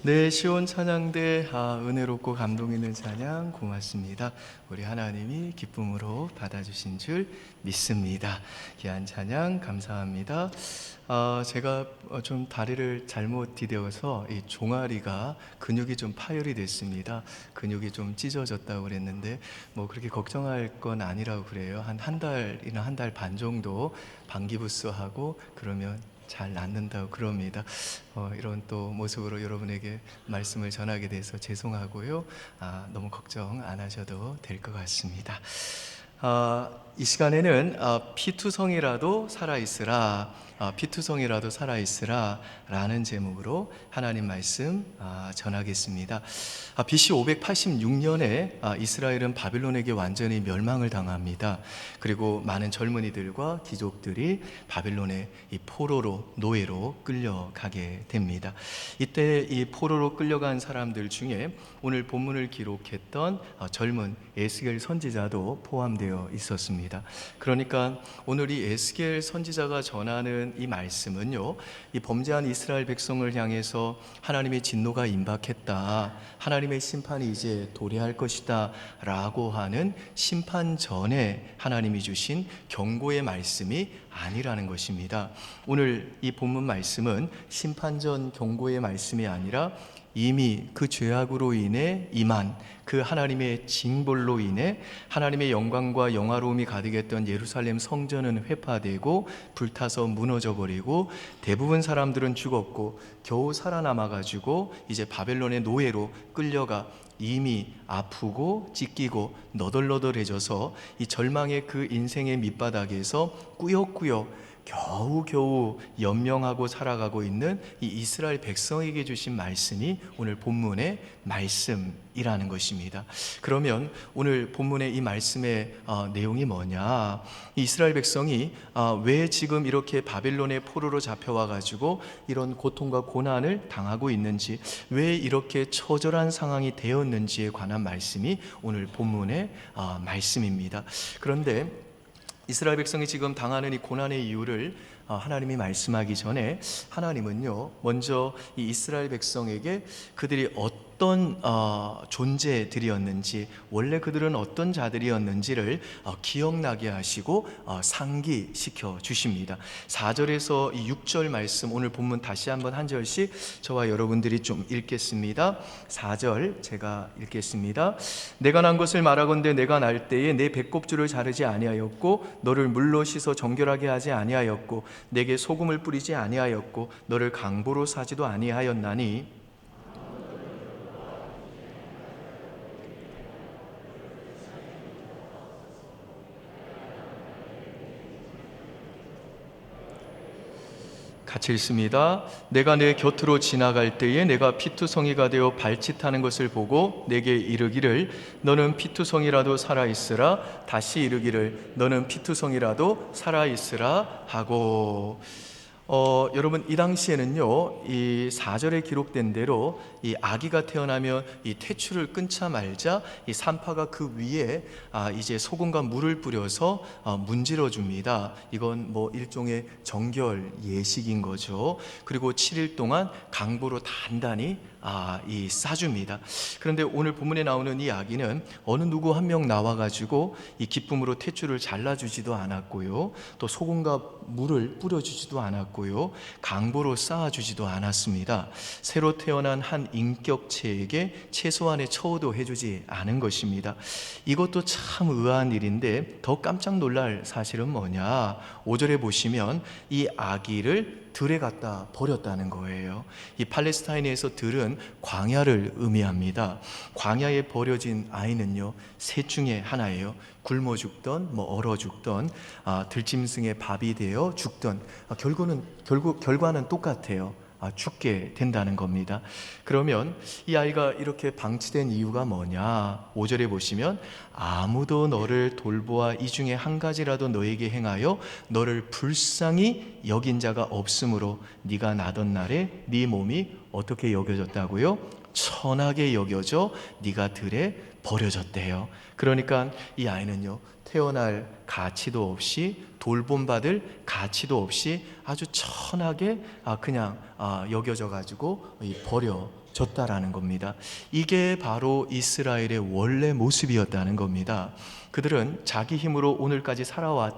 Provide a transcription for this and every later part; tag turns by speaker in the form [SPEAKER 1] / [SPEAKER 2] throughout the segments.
[SPEAKER 1] 네, 시온 찬양대 은혜롭고 감동 있는 찬양 고맙습니다. 우리 하나님이 기쁨으로 받아주신 줄 믿습니다. 귀한 찬양 감사합니다. 제가 좀 다리를 잘못 디뎌서 이 종아리가 근육이 좀 파열이 됐습니다. 근육이 좀 찢어졌다고 그랬는데 뭐 그렇게 걱정할 건 아니라고 그래요. 한 달이나 한 달 반 정도 방기부스하고 그러면 잘 낫는다고 그럽니다. 이런 또 모습으로 여러분에게 말씀을 전하게 돼서 죄송하고요. 너무 걱정 안 하셔도 될 것 같습니다. 이 시간에는 피투성이라도 살아있으라, 피투성이라도 살아있으라 라는 제목으로 하나님 말씀 전하겠습니다. BC 586년에 이스라엘은 바빌론에게 완전히 멸망을 당합니다. 그리고 많은 젊은이들과 귀족들이 바빌론의 이 포로로, 노예로 끌려가게 됩니다. 이때 이 포로로 끌려간 사람들 중에 오늘 본문을 기록했던 젊은 에스겔 선지자도 포함되어 있었습니다. 그러니까 오늘 이 에스겔 선지자가 전하는 이 말씀은요, 이 범죄한 이스라엘 백성을 향해서 하나님의 진노가 임박했다, 하나님의 심판이 이제 도래할 것이다 라고 하는 심판 전에 하나님이 주신 경고의 말씀이 아니라는 것입니다. 오늘 이 본문 말씀은 심판 전 경고의 말씀이 아니라 이미 그 죄악으로 인해 임한 그 하나님의 징벌로 인해 하나님의 영광과 영화로움이 가득했던 예루살렘 성전은 회파되고 불타서 무너져 버리고 대부분 사람들은 죽었고 겨우 살아남아가지고 이제 바벨론의 노예로 끌려가 이미 아프고 찢기고 너덜너덜해져서 이 절망의 그 인생의 밑바닥에서 꾸역꾸역 겨우겨우 연명하고 살아가고 있는 이 이스라엘 백성에게 주신 말씀이 오늘 본문의 말씀이라는 것입니다. 그러면 오늘 본문의 이 말씀의 내용이 뭐냐? 이스라엘 백성이 왜 지금 이렇게 바빌론의 포로로 잡혀와 가지고 이런 고통과 고난을 당하고 있는지, 왜 이렇게 처절한 상황이 되었는지에 관한 말씀이 오늘 본문의 말씀입니다. 그런데 이스라엘 백성이 지금 당하는 이 고난의 이유를 하나님이 말씀하기 전에 하나님은요, 먼저 이 이스라엘 백성에게 그들이 어떤 존재들이었는지, 원래 그들은 어떤 자들이었는지를 기억나게 하시고 상기시켜 주십니다. 4절에서 6절 말씀, 오늘 본문 다시 한번 한 절씩 저와 여러분들이 좀 읽겠습니다. 4절 제가 읽겠습니다. 내가 난 것을 말하건대 내가 날 때에 내 배꼽줄을 자르지 아니하였고 너를 물로 씻어 정결하게 하지 아니하였고 내게 소금을 뿌리지 아니하였고 너를 강보로 사지도 아니하였나니 같이 읽습니다. 내가 내 곁으로 지나갈 때에 내가 피투성이가 되어 발짓하는 것을 보고 내게 이르기를 너는 피투성이라도 살아있으라, 다시 이르기를 너는 피투성이라도 살아있으라 하고. 여러분, 이 당시에는요, 이 4절에 기록된 대로 이 아기가 태어나면 이 태출을 끊자 말자 이 산파가 그 위에 이제 소금과 물을 뿌려서 문질러 줍니다. 이건 뭐 일종의 정결 예식인 거죠. 그리고 7일 동안 강보로 단단히 이 싸줍니다. 그런데 오늘 본문에 나오는 이 아기는 어느 누구 한 명 나와가지고 이 기쁨으로 태출을 잘라주지도 않았고요, 또 소금과 물을 뿌려주지도 않았고요, 강보로 쌓아주지도 않았습니다. 새로 태어난 한 인격체에게 최소한의 처우도 해주지 않은 것입니다. 이것도 참 의아한 일인데 더 깜짝 놀랄 사실은 뭐냐, 5절에 보시면 이 아기를 들에 갖다 버렸다는 거예요. 이 팔레스타인에서 들은 광야를 의미합니다. 광야에 버려진 아이는요, 셋 중에 하나예요. 굶어 죽던 얼어 죽던 들짐승의 밥이 되어 죽던 결과는 똑같아요. 죽게 된다는 겁니다. 그러면 이 아이가 이렇게 방치된 이유가 뭐냐? 5절에 보시면 아무도 너를 돌보아 이 중에 한 가지라도 너에게 행하여 너를 불쌍히 여긴 자가 없으므로 네가 나던 날에 네 몸이 어떻게 여겨졌다고요? 천하게 여겨져 네가 들에 버려졌대요. 그러니까 이 아이는요, 태어날 가치도 없이 돌봄받을 가치도 없이 아주 천하게 그냥 여겨져 가지고 버려졌다라는 겁니다. 이게 바로 이스라엘의 원래 모습이었다는 겁니다. 그들은 자기 힘으로 오늘까지 살아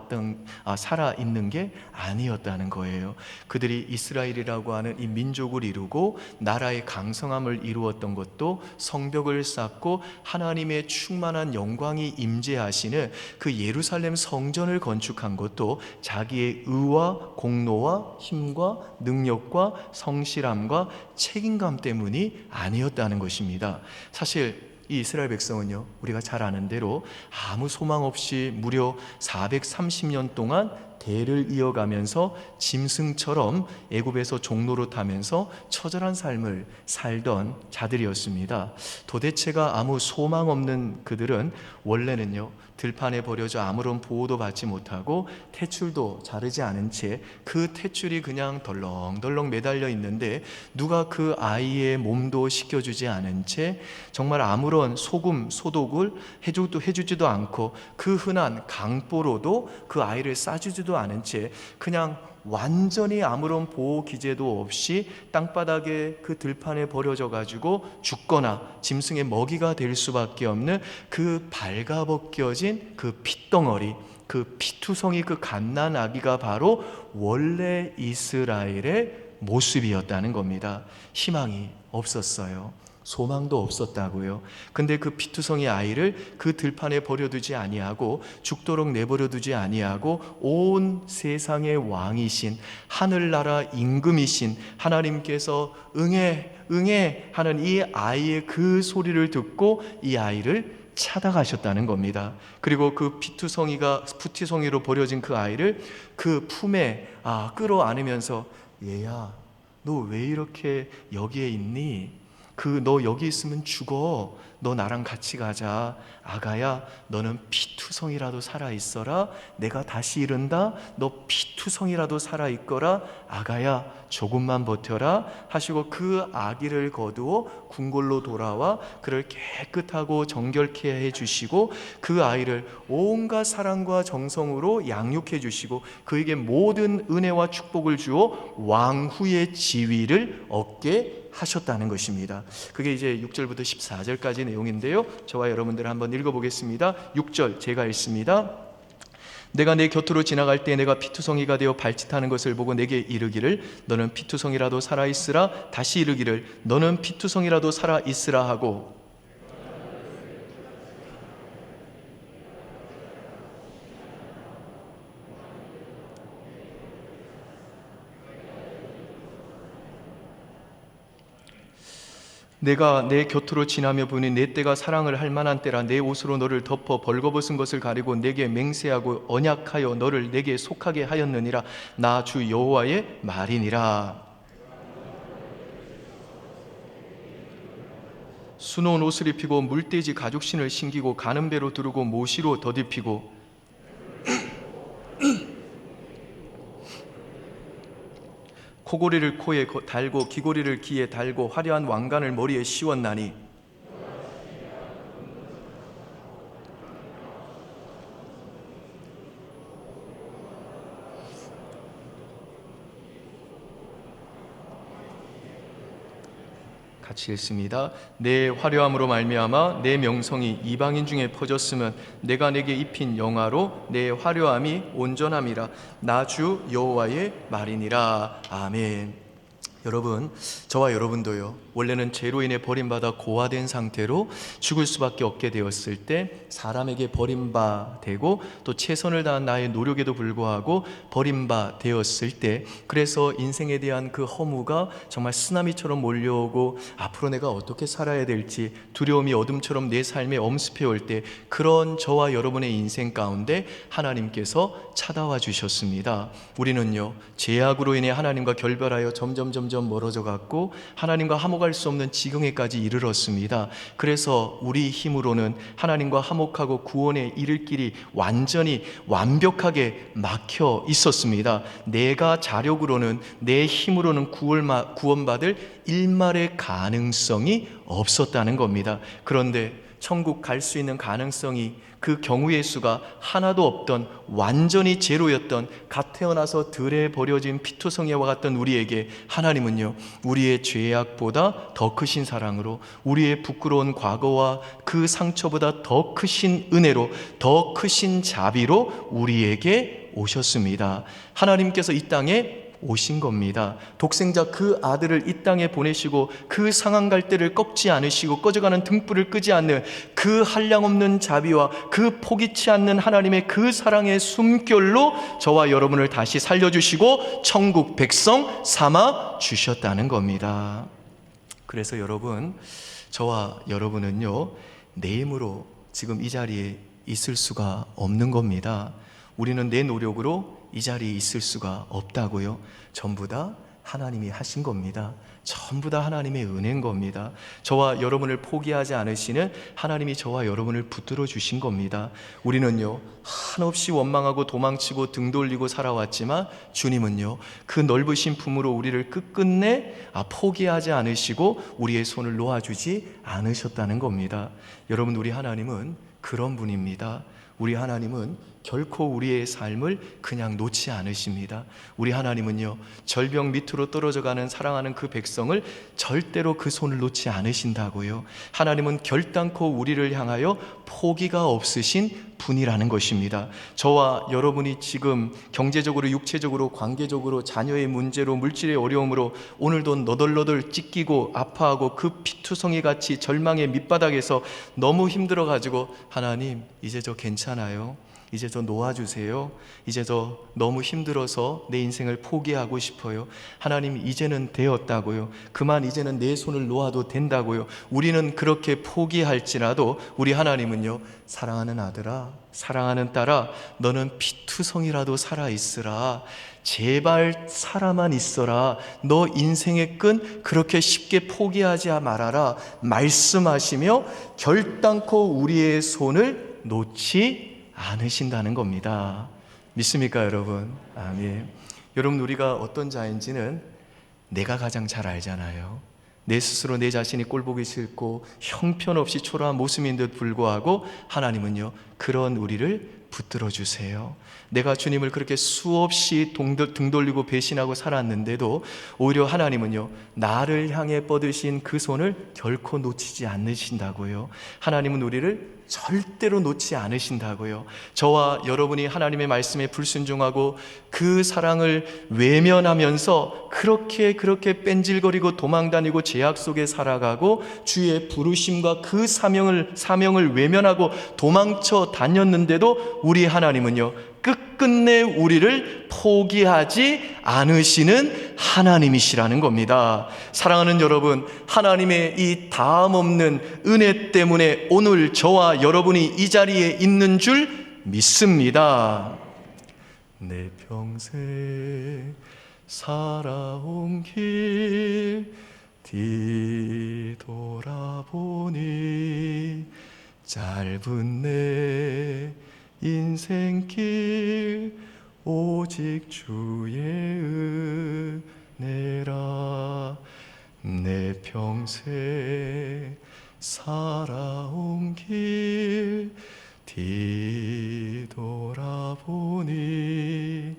[SPEAKER 1] 있는 게 아니었다는 거예요. 그들이 이스라엘이라고 하는 이 민족을 이루고 나라의 강성함을 이루었던 것도 성벽을 쌓고 하나님의 충만한 영광이 임재하시는 그 예루살렘 성전을 건축한 것도 자기의 의와 공로와 힘과 능력과 성실함과 책임감 때문이 아니었다는 것입니다. 사실 이 이스라엘 백성은요, 우리가 잘 아는 대로 아무 소망 없이 무려 430년 동안 대를 이어가면서 짐승처럼 애굽에서 종로로 타면서 처절한 삶을 살던 자들이었습니다. 도대체가 아무 소망 없는 그들은 원래는요, 들판에 버려져 아무런 보호도 받지 못하고 탯줄도 자르지 않은 채 그 탯줄이 그냥 덜렁덜렁 매달려 있는데 누가 그 아이의 몸도 씻겨주지 않은 채 정말 아무런 소금, 소독을 해주지도 않고 그 흔한 강보로도 그 아이를 싸주지도 않은 채 그냥 완전히 아무런 보호 기제도 없이 땅바닥에 그 들판에 버려져 가지고 죽거나 짐승의 먹이가 될 수밖에 없는 그 발가벗겨진 그 핏덩어리, 그 피투성이, 그 갓난 아기가 바로 원래 이스라엘의 모습이었다는 겁니다. 희망이 없었어요. 소망도 없었다고요. 근데 그 피투성이 아이를 그 들판에 버려두지 아니하고 죽도록 내버려두지 아니하고 온 세상의 왕이신 하늘나라 임금이신 하나님께서 응해 응해 하는 이 아이의 그 소리를 듣고 이 아이를 찾아가셨다는 겁니다. 그리고 그 푸티송이로 버려진 그 아이를 그 품에 끌어안으면서 얘야, 너 왜 이렇게 여기에 있니? 너 여기 있으면 죽어. 너 나랑 같이 가자. 아가야, 너는 피투성이라도 살아있어라. 내가 다시 이른다. 너 피투성이라도 살아있거라. 아가야, 조금만 버텨라 하시고 그 아기를 거두어 궁궐로 돌아와 그를 깨끗하고 정결케 해주시고 그 아이를 온갖 사랑과 정성으로 양육해 주시고 그에게 모든 은혜와 축복을 주어 왕후의 지위를 얻게 하셨다는 것입니다. 그게 이제 6절부터 14절까지 내용인데요, 저와 여러분들 한번 읽어보겠습니다. 6절 제가 읽습니다. 내가 내 곁으로 지나갈 때 내가 피투성이가 되어 발짓하는 것을 보고 내게 이르기를 너는 피투성이라도 살아있으라. 다시 이르기를 너는 피투성이라도 살아있으라 하고 내가 내 곁으로 지나며 보니 내 때가 사랑을 할 만한 때라. 내 옷으로 너를 덮어 벌거벗은 것을 가리고 내게 맹세하고 언약하여 너를 내게 속하게 하였느니라. 나 주 여호와의 말이니라. 수놓은 옷을 입히고 물돼지 가죽신을 신기고 가는 배로 두르고 모시로 덧입히고 코고리를 코에 달고 귀고리를 귀에 달고 화려한 왕관을 머리에 씌웠나니 같이 읽습니다. 내 화려함으로 말미암아 내 명성이 이방인 중에 퍼졌으면 내가 내게 입힌 영화로 내 화려함이 온전함이라. 나 주 여호와의 말이니라. 아멘. 여러분, 저와 여러분도요, 원래는 죄로 인해 버림받아 고아된 상태로 죽을 수밖에 없게 되었을 때 사람에게 버림받되고 또 최선을 다한 나의 노력에도 불구하고 버림받되었을 때 그래서 인생에 대한 그 허무가 정말 쓰나미처럼 몰려오고 앞으로 내가 어떻게 살아야 될지 두려움이 어둠처럼 내 삶에 엄습해 올 때 그런 저와 여러분의 인생 가운데 하나님께서 찾아와 주셨습니다. 우리는요, 죄악으로 인해 하나님과 결별하여 점점 멀어져 갔고 하나님과 화목할 수 없는 지경에까지 이르렀습니다. 그래서 우리 힘으로는 하나님과 화목하고 구원에 이를 길이 완전히 완벽하게 막혀 있었습니다. 내가 자력으로는 내 힘으로는 구원받을 일말의 가능성이 없었다는 겁니다. 그런데 천국 갈 수 있는 가능성이, 그 경우의 수가 하나도 없던, 완전히 제로였던, 갓 태어나서 들에 버려진 피투성이와 같던 우리에게 하나님은요, 우리의 죄악보다 더 크신 사랑으로, 우리의 부끄러운 과거와 그 상처보다 더 크신 은혜로, 더 크신 자비로 우리에게 오셨습니다. 하나님께서 이 땅에 오신 겁니다. 독생자 그 아들을 이 땅에 보내시고 그 상한 갈대를 꺾지 않으시고 꺼져가는 등불을 끄지 않는 그 한량없는 자비와 그 포기치 않는 하나님의 그 사랑의 숨결로 저와 여러분을 다시 살려주시고 천국 백성 삼아 주셨다는 겁니다. 그래서 여러분, 저와 여러분은요, 내 힘으로 지금 이 자리에 있을 수가 없는 겁니다. 우리는 내 노력으로 이 자리에 있을 수가 없다고요. 전부 다 하나님이 하신 겁니다. 전부 다 하나님의 은혜인 겁니다. 저와 여러분을 포기하지 않으시는 하나님이 저와 여러분을 붙들어 주신 겁니다. 우리는요, 한없이 원망하고 도망치고 등 돌리고 살아왔지만 주님은요, 그 넓으신 품으로 우리를 끝끝내 포기하지 않으시고 우리의 손을 놓아주지 않으셨다는 겁니다. 여러분, 우리 하나님은 그런 분입니다. 우리 하나님은 결코 우리의 삶을 그냥 놓지 않으십니다. 우리 하나님은요, 절벽 밑으로 떨어져가는 사랑하는 그 백성을 절대로 그 손을 놓지 않으신다고요. 하나님은 결단코 우리를 향하여 포기가 없으신 분이라는 것입니다. 저와 여러분이 지금 경제적으로, 육체적으로, 관계적으로, 자녀의 문제로, 물질의 어려움으로 오늘도 너덜너덜 찢기고 아파하고 그 피투성이 같이 절망의 밑바닥에서 너무 힘들어가지고, 하나님 이제 저 괜찮아요, 이제 저 놓아주세요, 이제 저 너무 힘들어서 내 인생을 포기하고 싶어요, 하나님 이제는 되었다고요, 그만 이제는 내 손을 놓아도 된다고요. 우리는 그렇게 포기할지라도 우리 하나님은요, 사랑하는 아들아, 사랑하는 딸아, 너는 피투성이라도 살아있으라, 제발 살아만 있어라, 너 인생의 끈 그렇게 쉽게 포기하지 말아라 말씀하시며 결단코 우리의 손을 놓지 않으신다는 겁니다. 믿습니까 여러분? 아멘. 여러분, 우리가 어떤 자인지는 내가 가장 잘 알잖아요. 내 스스로 내 자신이 꼴보기 싫고 형편없이 초라한 모습인데도 불구하고 하나님은요, 그런 우리를 붙들어 주세요. 내가 주님을 그렇게 수없이 등 돌리고 배신하고 살았는데도 오히려 하나님은요, 나를 향해 뻗으신 그 손을 결코 놓치지 않으신다고요. 하나님은 우리를 절대로 놓지 않으신다고요. 저와 여러분이 하나님의 말씀에 불순종하고 그 사랑을 외면하면서 그렇게 뺀질거리고 도망다니고 죄악 속에 살아가고 주의 부르심과 그 사명을 외면하고 도망쳐 다녔는데도 우리 하나님은요, 끝끝내 우리를 포기하지 않으시는 하나님이시라는 겁니다. 사랑하는 여러분, 하나님의 이 다음 없는 은혜 때문에 오늘 저와 여러분이 이 자리에 있는 줄 믿습니다. 내 평생 살아온 길 뒤돌아보니 짧은 내 인생길 오직 주의 은혜라. 내 평생 살아온 길 뒤돌아보니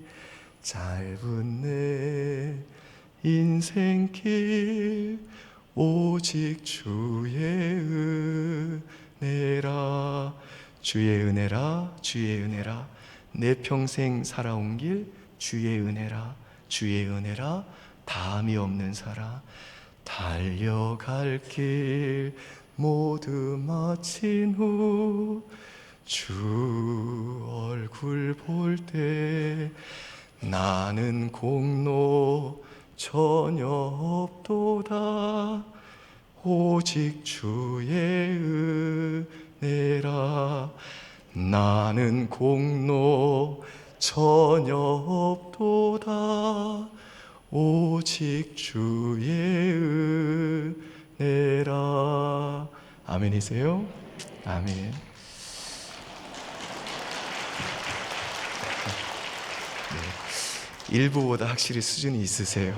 [SPEAKER 1] 짧은 내 인생길 오직 주의 은혜라. 주의 은혜라, 주의 은혜라. 내 평생 살아온 길 주의 은혜라, 주의 은혜라. 다함이 없는 사랑. 달려갈 길 모두 마친 후 주 얼굴 볼 때 나는 공로 전혀 없도다. 오직 주의 은혜라. 나는 공로 전혀 없도다. 오직 주의 은혜라. 아멘이세요? 아멘. 네. 일부보다 확실히 수준이 있으세요.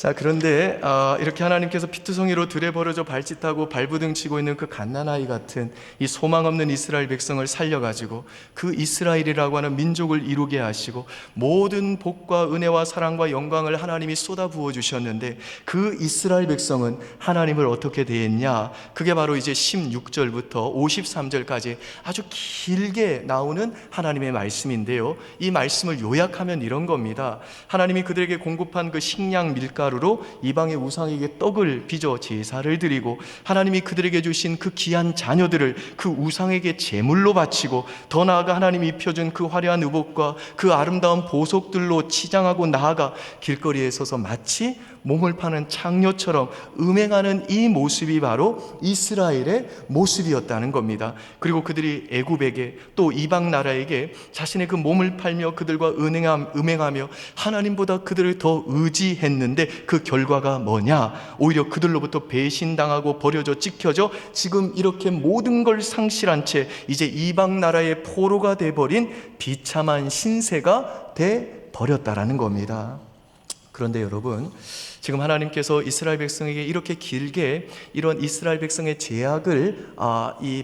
[SPEAKER 1] 자, 그런데 이렇게 하나님께서 피투성이로 들에 버려져 발짓하고 발부등 치고 있는 그 갓난아이 같은 이 소망 없는 이스라엘 백성을 살려가지고 그 이스라엘이라고 하는 민족을 이루게 하시고 모든 복과 은혜와 사랑과 영광을 하나님이 쏟아 부어 주셨는데, 그 이스라엘 백성은 하나님을 어떻게 대했냐? 그게 바로 이제 16절부터 53절까지 아주 길게 나오는 하나님의 말씀인데요, 이 말씀을 요약하면 이런 겁니다. 하나님이 그들에게 공급한 그 식량 밀가루로 이방의 우상에게 떡을 빚어 제사를 드리고, 하나님이 그들에게 주신 그 귀한 자녀들을 그 우상에게 제물로 바치고, 더 나아가 하나님이 입혀준 그 화려한 의복과 그 아름다운 보석들로 치장하고 나아가 길거리에 서서 마치 몸을 파는 창녀처럼 음행하는 이 모습이 바로 이스라엘의 모습이었다는 겁니다. 그리고 그들이 애굽에게 또 이방 나라에게 자신의 그 몸을 팔며 그들과 음행하며 하나님보다 그들을 더 의지했는데, 그 결과가 뭐냐? 오히려 그들로부터 배신당하고 버려져 찍혀져 지금 이렇게 모든 걸 상실한 채 이제 이방 나라의 포로가 돼버린 비참한 신세가 돼버렸다라는 겁니다. 그런데 여러분, 지금 하나님께서 이스라엘 백성에게 이렇게 길게 이런 이스라엘 백성의 죄악을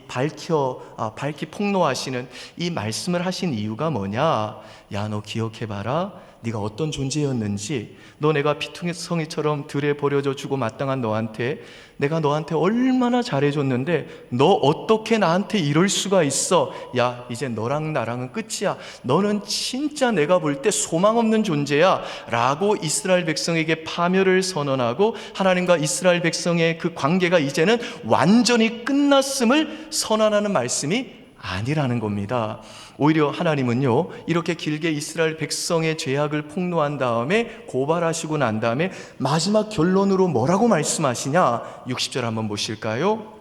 [SPEAKER 1] 밝히 폭로하시는 이 말씀을 하신 이유가 뭐냐? 야, 너 기억해봐라. 네가 어떤 존재였는지, 너 내가 피투성이처럼 들에 버려져 주고 마땅한 너한테 내가 너한테 얼마나 잘해줬는데 너 어떻게 나한테 이럴 수가 있어? 야, 이제 너랑 나랑은 끝이야. 너는 진짜 내가 볼 때 소망 없는 존재야 라고 이스라엘 백성에게 파멸을 선언하고, 하나님과 이스라엘 백성의 그 관계가 이제는 완전히 끝났음을 선언하는 말씀이 아니라는 겁니다. 오히려 하나님은요, 이렇게 길게 이스라엘 백성의 죄악을 폭로한 다음에, 고발하시고 난 다음에 마지막 결론으로 뭐라고 말씀하시냐? 60절 한번 보실까요?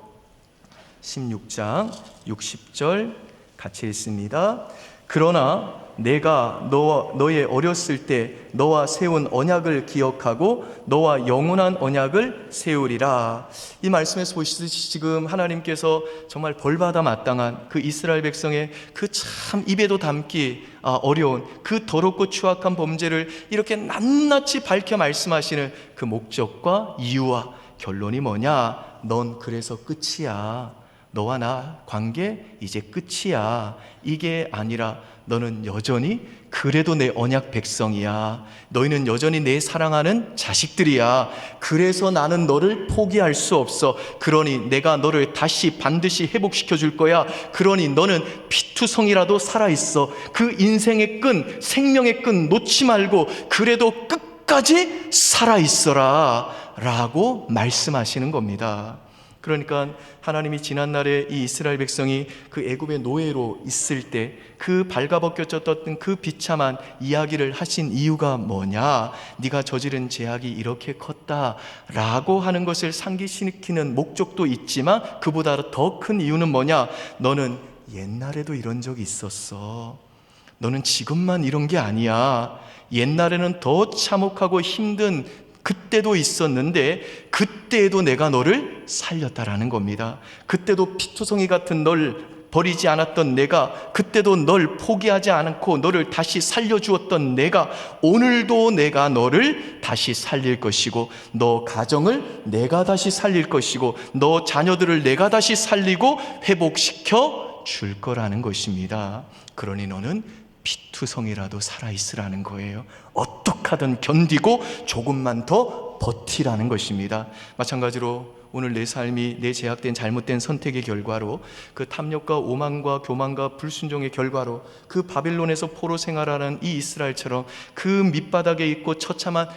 [SPEAKER 1] 16장 60절 같이 읽습니다. 그러나 내가 너의 어렸을 때 너와 세운 언약을 기억하고 너와 영원한 언약을 세우리라. 이 말씀에서 보시듯이 지금 하나님께서 정말 벌받아 마땅한 그 이스라엘 백성의 그 참 입에도 담기 어려운 그 더럽고 추악한 범죄를 이렇게 낱낱이 밝혀 말씀하시는 그 목적과 이유와 결론이 뭐냐? 넌 그래서 끝이야. 너와 나 관계 이제 끝이야. 이게 아니라 너는 여전히 그래도 내 언약 백성이야. 너희는 여전히 내 사랑하는 자식들이야. 그래서 나는 너를 포기할 수 없어. 그러니 내가 너를 다시 반드시 회복시켜 줄 거야. 그러니 너는 피투성이라도 살아있어. 그 인생의 끈, 생명의 끈 놓지 말고 그래도 끝까지 살아있어라 라고 말씀하시는 겁니다. 그러니까 하나님이 지난날에 이 이스라엘 백성이 그 애굽의 노예로 있을 때 그 발가벗겨졌던 그 비참한 이야기를 하신 이유가 뭐냐? 네가 저지른 죄악이 이렇게 컸다라고 하는 것을 상기시키는 목적도 있지만, 그보다 더 큰 이유는 뭐냐? 너는 옛날에도 이런 적이 있었어. 너는 지금만 이런 게 아니야. 옛날에는 더 참혹하고 힘든 그때도 있었는데 그때에도 내가 너를 살렸다라는 겁니다. 그때도 피투성이 같은 널 버리지 않았던 내가, 그때도 널 포기하지 않고 너를 다시 살려주었던 내가, 오늘도 내가 너를 다시 살릴 것이고, 너 가정을 내가 다시 살릴 것이고, 너 자녀들을 내가 다시 살리고 회복시켜 줄 거라는 것입니다. 그러니 너는 피투성이라도 살아있으라는 거예요. 어떻게 하든 견디고 조금만 더 버티라는 것입니다. 마찬가지로 오늘 내 삶이 내 제약된 잘못된 선택의 결과로, 그 탐욕과 오만과 교만과 불순종의 결과로 그 바빌론에서 포로 생활하는 이 이스라엘처럼 그 밑바닥에 있고 처참한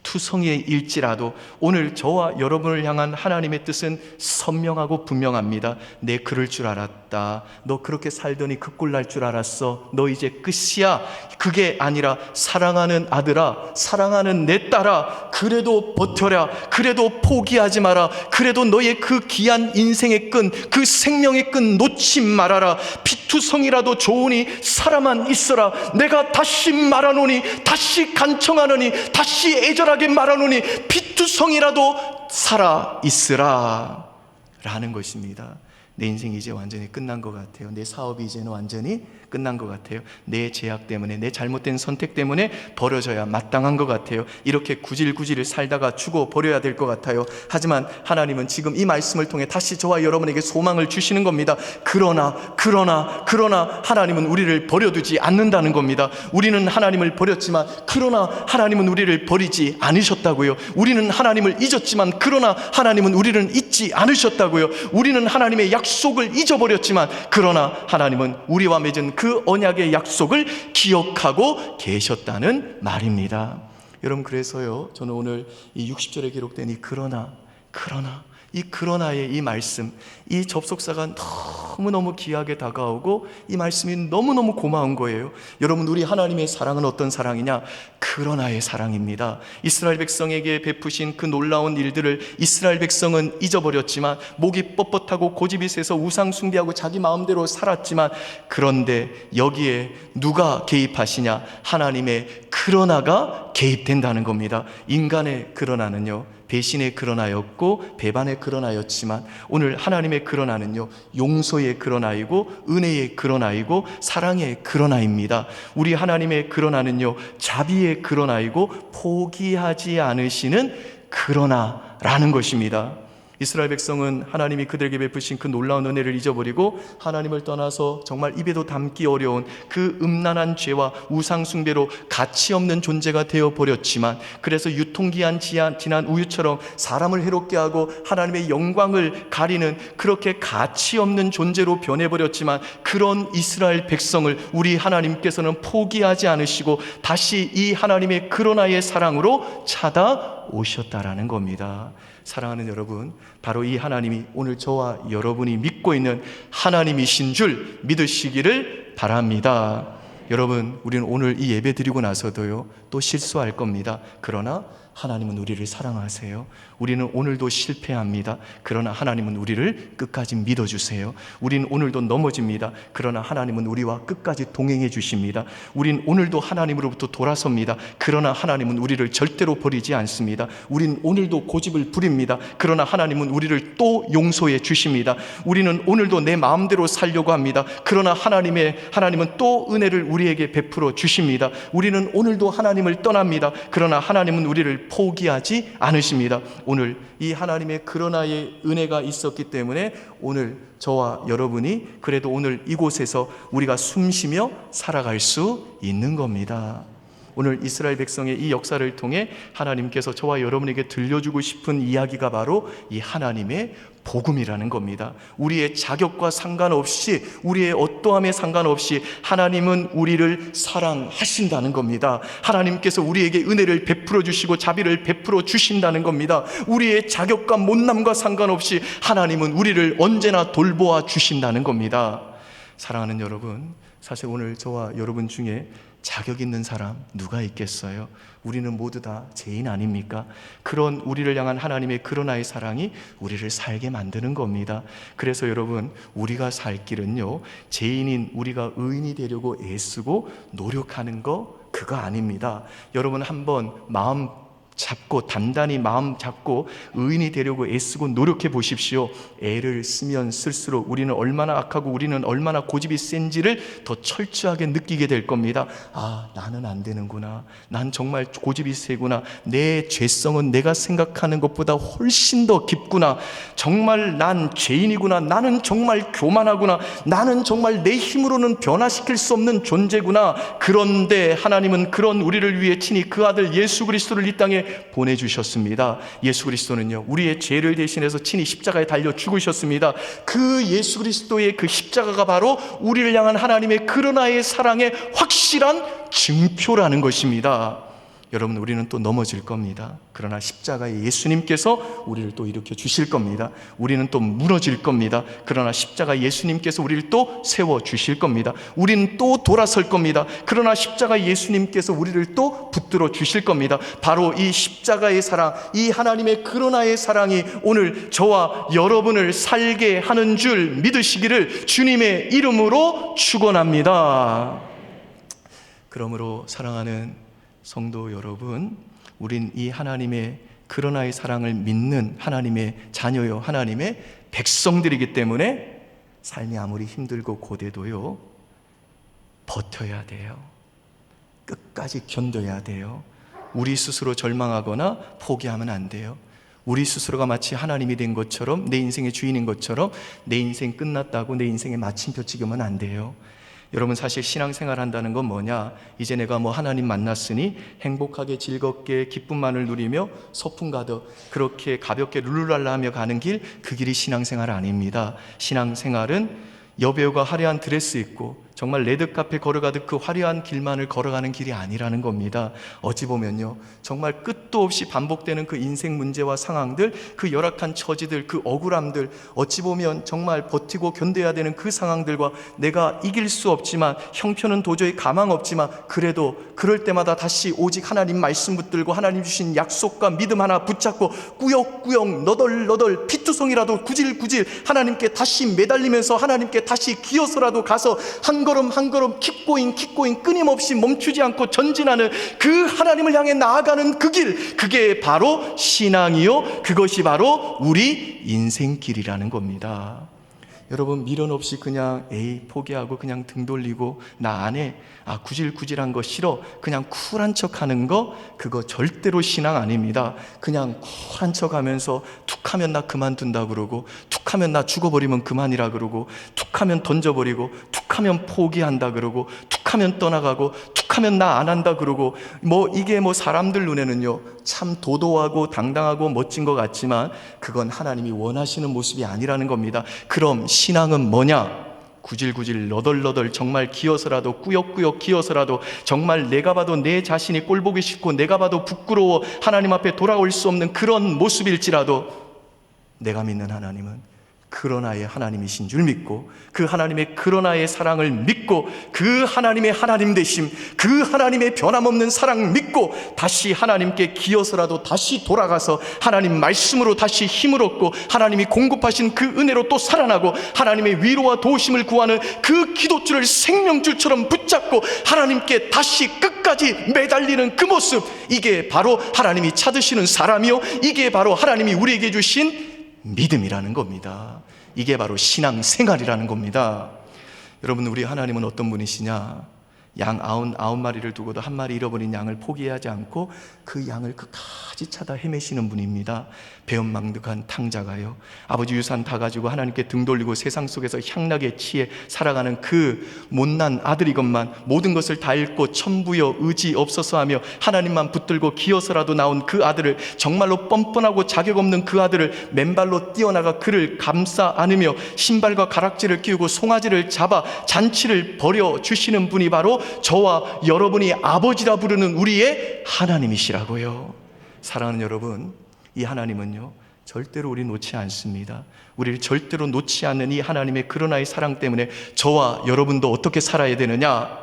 [SPEAKER 1] 투성이일지라도 오늘 저와 여러분을 향한 하나님의 뜻은 선명하고 분명합니다. 내 그럴 줄 알았다. 너 그렇게 살더니 그 꼴 날 줄 알았어. 너 이제 끝이야. 그게 아니라 사랑하는 아들아, 사랑하는 내 딸아, 그래도 버텨라. 그래도 포기하지 마라. 그래도 너의 그 귀한 인생의 끈, 그 생명의 끈 놓지 말아라. 피투성이라도 좋으니 살아만 있어라. 내가 다시 말하노니, 다시 간청하노니, 다시 애절하게 말하노니 피투성이라도 살아 있으라 라는 것입니다. 내 인생이 이제 완전히 끝난 것 같아요. 내 사업이 이제는 완전히 끝난 것 같아요. 내 죄악 때문에, 내 잘못된 선택 때문에 버려져야 마땅한 것 같아요. 이렇게 구질구질 살다가 죽어버려야 될 것 같아요. 하지만 하나님은 지금 이 말씀을 통해 다시 저와 여러분에게 소망을 주시는 겁니다. 그러나 하나님은 우리를 버려두지 않는다는 겁니다. 우리는 하나님을 버렸지만 그러나 하나님은 우리를 버리지 않으셨다고요. 우리는 하나님을 잊었지만 그러나 하나님은 우리를 잊지 않으셨다고요. 우리는 하나님의 약속을 잊어버렸지만 그러나 하나님은 우리와 맺은 그 언약의 약속을 기억하고 계셨다는 말입니다. 여러분, 그래서요, 저는 오늘 이 60절에 기록된 이 이 그러나의 이 말씀, 이 접속사가 너무너무 귀하게 다가오고 이 말씀이 너무너무 고마운 거예요. 여러분, 우리 하나님의 사랑은 어떤 사랑이냐? 그러나의 사랑입니다. 이스라엘 백성에게 베푸신 그 놀라운 일들을 이스라엘 백성은 잊어버렸지만, 목이 뻣뻣하고 고집이 세서 우상 숭배하고 자기 마음대로 살았지만, 그런데 여기에 누가 개입하시냐? 하나님의 그러나가 개입된다는 겁니다. 인간의 그러나는요, 배신의 그러나였고 배반의 그러나였지만, 오늘 하나님의 그러나는요, 용서의 그러나이고 은혜의 그러나이고 사랑의 그러나입니다. 우리 하나님의 그러나는요, 자비의 그러나이고 포기하지 않으시는 그러나라는 것입니다. 이스라엘 백성은 하나님이 그들에게 베푸신 그 놀라운 은혜를 잊어버리고 하나님을 떠나서 정말 입에도 담기 어려운 그 음란한 죄와 우상 숭배로 가치 없는 존재가 되어버렸지만, 그래서 유통기한 지난 우유처럼 사람을 해롭게 하고 하나님의 영광을 가리는 그렇게 가치 없는 존재로 변해버렸지만, 그런 이스라엘 백성을 우리 하나님께서는 포기하지 않으시고 다시 이 하나님의 그러나의 사랑으로 찾아오셨다라는 겁니다. 사랑하는 여러분, 바로 이 하나님이 오늘 저와 여러분이 믿고 있는 하나님이신 줄 믿으시기를 바랍니다. 여러분, 우리는 오늘 이 예배 드리고 나서도요, 또 실수할 겁니다. 그러나 하나님은 우리를 사랑하세요. 우리는 오늘도 실패합니다. 그러나 하나님은 우리를 끝까지 믿어주세요. 우리는 오늘도 넘어집니다. 그러나 하나님은 우리와 끝까지 동행해 주십니다. 우리는 오늘도 하나님으로부터 돌아섭니다. 그러나 하나님은 우리를 절대로 버리지 않습니다. 우리는 오늘도 고집을 부립니다. 그러나 하나님은 우리를 또 용서해 주십니다. 우리는 오늘도 내 마음대로 살려고 합니다. 그러나 하나님은 또 은혜를 우리에게 베풀어 주십니다. 우리는 오늘도 하나님을 떠납니다. 그러나 하나님은 우리를 포기하지 않으십니다. 오늘 이 하나님의 그러나의 은혜가 있었기 때문에 오늘 저와 여러분이 그래도 오늘 이곳에서 우리가 숨쉬며 살아갈 수 있는 겁니다. 오늘 이스라엘 백성의 이 역사를 통해 하나님께서 저와 여러분에게 들려주고 싶은 이야기가 바로 이 하나님의 복음이라는 겁니다. 우리의 자격과 상관없이, 우리의 어떠함에 상관없이 하나님은 우리를 사랑하신다는 겁니다. 하나님께서 우리에게 은혜를 베풀어 주시고 자비를 베풀어 주신다는 겁니다. 우리의 자격과 못남과 상관없이 하나님은 우리를 언제나 돌보아 주신다는 겁니다. 사랑하는 여러분, 사실 오늘 저와 여러분 중에 자격 있는 사람 누가 있겠어요? 우리는 모두 다 죄인 아닙니까? 그런 우리를 향한 하나님의 그러나의 사랑이 우리를 살게 만드는 겁니다. 그래서 여러분, 우리가 살 길은요, 죄인인 우리가 의인이 되려고 애쓰고 노력하는 거, 그거 아닙니다. 여러분, 한번 단단히 마음 잡고 의인이 되려고 애쓰고 노력해 보십시오. 애를 쓰면 쓸수록 우리는 얼마나 악하고 우리는 얼마나 고집이 센지를 더 철저하게 느끼게 될 겁니다. 아, 나는 안 되는구나. 난 정말 고집이 세구나. 내 죄성은 내가 생각하는 것보다 훨씬 더 깊구나. 정말 난 죄인이구나. 나는 정말 교만하구나. 나는 정말 내 힘으로는 변화시킬 수 없는 존재구나. 그런데 하나님은 그런 우리를 위해 친히 그 아들 예수 그리스도를 이 땅에 보내주셨습니다. 예수 그리스도는요, 우리의 죄를 대신해서 친히 십자가에 달려 죽으셨습니다. 그 예수 그리스도의 그 십자가가 바로 우리를 향한 하나님의 그러나의 사랑의 확실한 증표라는 것입니다. 여러분, 우리는 또 넘어질 겁니다. 그러나 십자가의 예수님께서 우리를 또 일으켜 주실 겁니다. 우리는 또 무너질 겁니다. 그러나 십자가 예수님께서 우리를 또 세워 주실 겁니다. 우리는 또 돌아설 겁니다. 그러나 십자가 예수님께서 우리를 또 붙들어 주실 겁니다. 바로 이 십자가의 사랑, 이 하나님의 그러나의 사랑이 오늘 저와 여러분을 살게 하는 줄 믿으시기를 주님의 이름으로 축원합니다. 그러므로 사랑하는 성도 여러분, 우린 이 하나님의 그러나의 사랑을 믿는 하나님의 자녀요, 하나님의 백성들이기 때문에 삶이 아무리 힘들고 고되도요, 버텨야 돼요. 끝까지 견뎌야 돼요. 우리 스스로 절망하거나 포기하면 안 돼요. 우리 스스로가 마치 하나님이 된 것처럼, 내 인생의 주인인 것처럼 내 인생 끝났다고 내 인생에 마침표 찍으면 안 돼요. 여러분, 사실 신앙생활 한다는 건 뭐냐? 이제 내가 하나님 만났으니 행복하게 즐겁게 기쁨만을 누리며 소풍 가듯 그렇게 가볍게 룰루랄라 하며 가는 길, 그 길이 신앙생활 아닙니다. 신앙생활은 여배우가 화려한 드레스 입고 정말 레드카페 걸어가듯 그 화려한 길만을 걸어가는 길이 아니라는 겁니다. 어찌 보면요, 정말 끝도 없이 반복되는 그 인생 문제와 상황들, 그 열악한 처지들, 그 억울함들, 어찌 보면 정말 버티고 견뎌야 되는 그 상황들과 내가 이길 수 없지만, 형편은 도저히 가망 없지만, 그래도 그럴 때마다 다시 오직 하나님 말씀 붙들고 하나님 주신 약속과 믿음 하나 붙잡고 꾸역꾸역 너덜너덜 피투성이라도 구질구질 하나님께 다시 매달리면서 하나님께 다시 기어서라도 가서 한 걸음 한 걸음 킥고잉 끊임없이 멈추지 않고 전진하는 그 하나님을 향해 나아가는 그 길, 그게 바로 신앙이요, 그것이 바로 우리 인생길이라는 겁니다. 여러분, 미련 없이 그냥 포기하고 그냥 등 돌리고 나 안 해, 구질구질한 거 싫어, 그냥 쿨한 척하는 거, 그거 절대로 신앙 아닙니다. 그냥 쿨한 척하면서 툭하면 나 그만둔다 그러고, 툭하면 나 죽어버리면 그만이라 그러고, 툭하면 던져버리고, 툭하면 포기한다 그러고, 툭하면 떠나가고, 툭하면 나 안 한다 그러고, 이게 사람들 눈에는요 참 도도하고 당당하고 멋진 것 같지만 그건 하나님이 원하시는 모습이 아니라는 겁니다. 그럼 신앙은 뭐냐? 구질구질 너덜너덜 정말 기어서라도 꾸역꾸역 기어서라도 정말 내가 봐도 내 자신이 꼴보기 싫고 내가 봐도 부끄러워 하나님 앞에 돌아올 수 없는 그런 모습일지라도 내가 믿는 하나님은 그러나의 하나님이신 줄 믿고, 그 하나님의 그러나의 사랑을 믿고, 그 하나님의 하나님 되심, 그 하나님의 변함없는 사랑 믿고 다시 하나님께 기어서라도 다시 돌아가서 하나님 말씀으로 다시 힘을 얻고 하나님이 공급하신 그 은혜로 또 살아나고 하나님의 위로와 도우심을 구하는 그 기도줄을 생명줄처럼 붙잡고 하나님께 다시 끝까지 매달리는 그 모습, 이게 바로 하나님이 찾으시는 사람이요, 이게 바로 하나님이 우리에게 주신 믿음이라는 겁니다. 이게 바로 신앙생활이라는 겁니다. 여러분, 우리 하나님은 어떤 분이시냐? 양 99마리를 두고도 한 마리 잃어버린 양을 포기하지 않고 그 양을 끝까지 찾아 헤매시는 분입니다. 배은망덕한 탕자가요, 아버지 유산 다 가지고 하나님께 등 돌리고 세상 속에서 향락에 취해 살아가는 그 못난 아들이건만 모든 것을 다 잃고 천부여 의지 없어서 하며 하나님만 붙들고 기어서라도 나온 그 아들을, 정말로 뻔뻔하고 자격 없는 그 아들을 맨발로 뛰어나가 그를 감싸 안으며 신발과 가락지를 끼우고 송아지를 잡아 잔치를 벌여 주시는 분이 바로 저와 여러분이 아버지라 부르는 우리의 하나님이시라고요. 사랑하는 여러분, 이 하나님은요 절대로 우리 놓지 않습니다. 우리를 절대로 놓지 않는 이 하나님의 그러나의 사랑 때문에 저와 여러분도 어떻게 살아야 되느냐?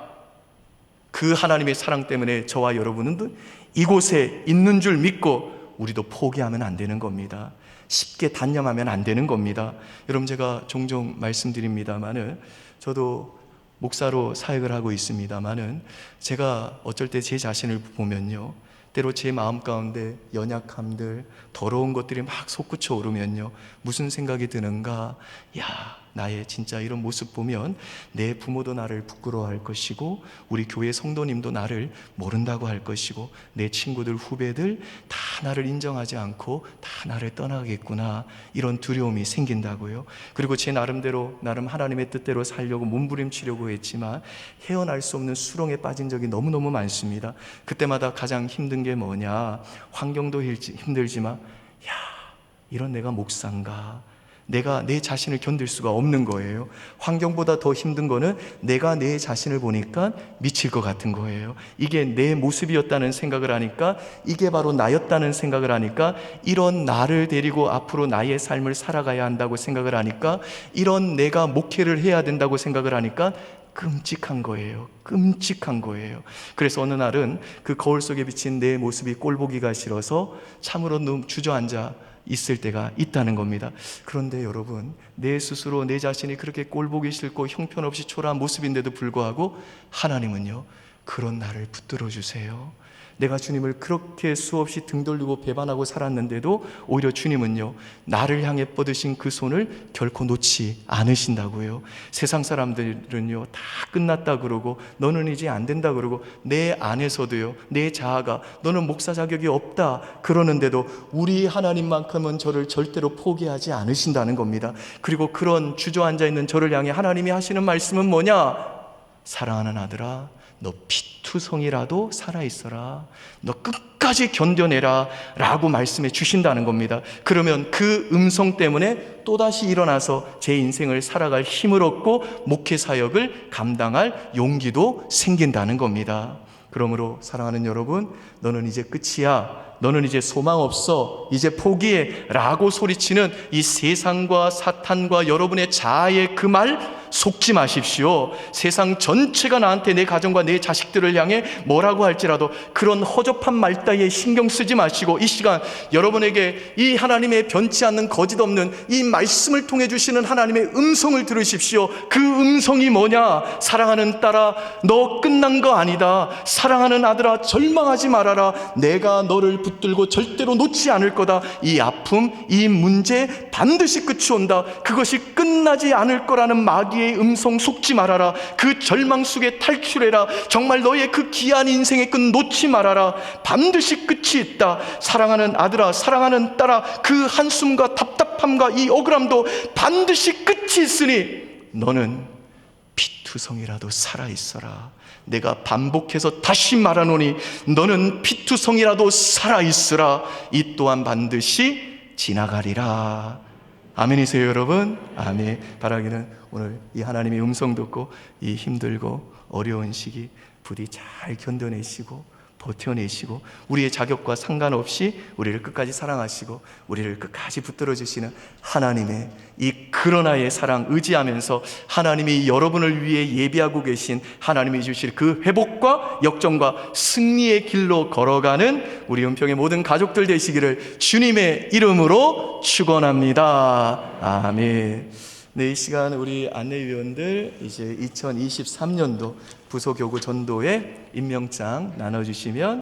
[SPEAKER 1] 그 하나님의 사랑 때문에 저와 여러분은 이곳에 있는 줄 믿고 우리도 포기하면 안 되는 겁니다. 쉽게 단념하면 안 되는 겁니다. 여러분, 제가 종종 말씀드립니다마는 저도 목사로 사역을 하고 있습니다마는 제가 어쩔 때 제 자신을 보면요, 때로 제 마음 가운데 연약함들, 더러운 것들이 막 솟구쳐 오르면요, 무슨 생각이 드는가? 나의 진짜 이런 모습 보면 내 부모도 나를 부끄러워할 것이고 우리 교회 성도님도 나를 모른다고 할 것이고 내 친구들, 후배들 다 나를 인정하지 않고 다 나를 떠나겠구나, 이런 두려움이 생긴다고요. 그리고 제 나름대로 하나님의 뜻대로 살려고 몸부림치려고 했지만 헤어날 수 없는 수렁에 빠진 적이 너무너무 많습니다. 그때마다 가장 힘든 게 뭐냐? 환경도 힘들지만 이런 내가 목사인가? 내가 내 자신을 견딜 수가 없는 거예요. 환경보다 더 힘든 거는 내가 내 자신을 보니까 미칠 것 같은 거예요. 이게 내 모습이었다는 생각을 하니까, 이게 바로 나였다는 생각을 하니까, 이런 나를 데리고 앞으로 나의 삶을 살아가야 한다고 생각을 하니까, 이런 내가 목회를 해야 된다고 생각을 하니까 끔찍한 거예요. 끔찍한 거예요. 그래서 어느 날은 그 거울 속에 비친 내 모습이 꼴보기가 싫어서 참으로 주저앉아 있을 때가 있다는 겁니다. 그런데 여러분, 내 스스로 내 자신이 그렇게 꼴보기 싫고 형편없이 초라한 모습인데도 불구하고 하나님은요 그런 나를 붙들어 주세요. 내가 주님을 그렇게 수없이 등 돌리고 배반하고 살았는데도 오히려 주님은요, 나를 향해 뻗으신 그 손을 결코 놓지 않으신다고요. 세상 사람들은요, 다 끝났다 그러고 너는 이제 안 된다 그러고 내 안에서도요, 내 자아가 너는 목사 자격이 없다 그러는데도 우리 하나님만큼은 저를 절대로 포기하지 않으신다는 겁니다. 그리고 그런 주저앉아 있는 저를 향해 하나님이 하시는 말씀은 뭐냐? 사랑하는 아들아, 너 피투성이라도 살아있어라. 너 끝까지 견뎌내라 라고 말씀해 주신다는 겁니다. 그러면 그 음성 때문에 또다시 일어나서 제 인생을 살아갈 힘을 얻고 목회 사역을 감당할 용기도 생긴다는 겁니다. 그러므로 사랑하는 여러분, 너는 이제 끝이야, 너는 이제 소망 없어, 이제 포기해 라고 소리치는 이 세상과 사탄과 여러분의 자아의 그 말 속지 마십시오. 세상 전체가 나한테, 내 가정과 내 자식들을 향해 뭐라고 할지라도 그런 허접한 말 따위에 신경 쓰지 마시고, 이 시간 여러분에게 이 하나님의 변치 않는 거짓 없는 이 말씀을 통해 주시는 하나님의 음성을 들으십시오. 그 음성이 뭐냐? 사랑하는 딸아, 너 끝난 거 아니다. 사랑하는 아들아, 절망하지 말아라. 내가 너를 붙들고 절대로 놓지 않을 거다. 이 아픔, 이 문제 반드시 끝이 온다. 그것이 끝나지 않을 거라는 마귀의 음성 속지 말아라. 그 절망 속에 탈출해라. 정말 너의 그 귀한 인생의 끝 놓지 말아라. 반드시 끝이 있다. 사랑하는 아들아, 사랑하는 딸아, 그 한숨과 답답함과 이 억울함도 반드시 끝이 있으니 너는 피투성이라도 살아있어라. 내가 반복해서 다시 말하노니 너는 피투성이라도 살아있으라. 이 또한 반드시 지나가리라. 아멘이세요 여러분? 아멘. 바라기는 오늘 이 하나님의 음성 듣고 이 힘들고 어려운 시기 부디 잘 견뎌내시고 버텨내시고 우리의 자격과 상관없이 우리를 끝까지 사랑하시고 우리를 끝까지 붙들어 주시는 하나님의 이 그러나의 사랑 의지하면서 하나님이 여러분을 위해 예비하고 계신 하나님이 주실 그 회복과 역정과 승리의 길로 걸어가는 우리 은평의 모든 가족들 되시기를 주님의 이름으로 축원합니다. 아멘. 네, 이 시간 우리 안내위원들 이제 2023년도 부소교구 전도회 임명장 나눠주시면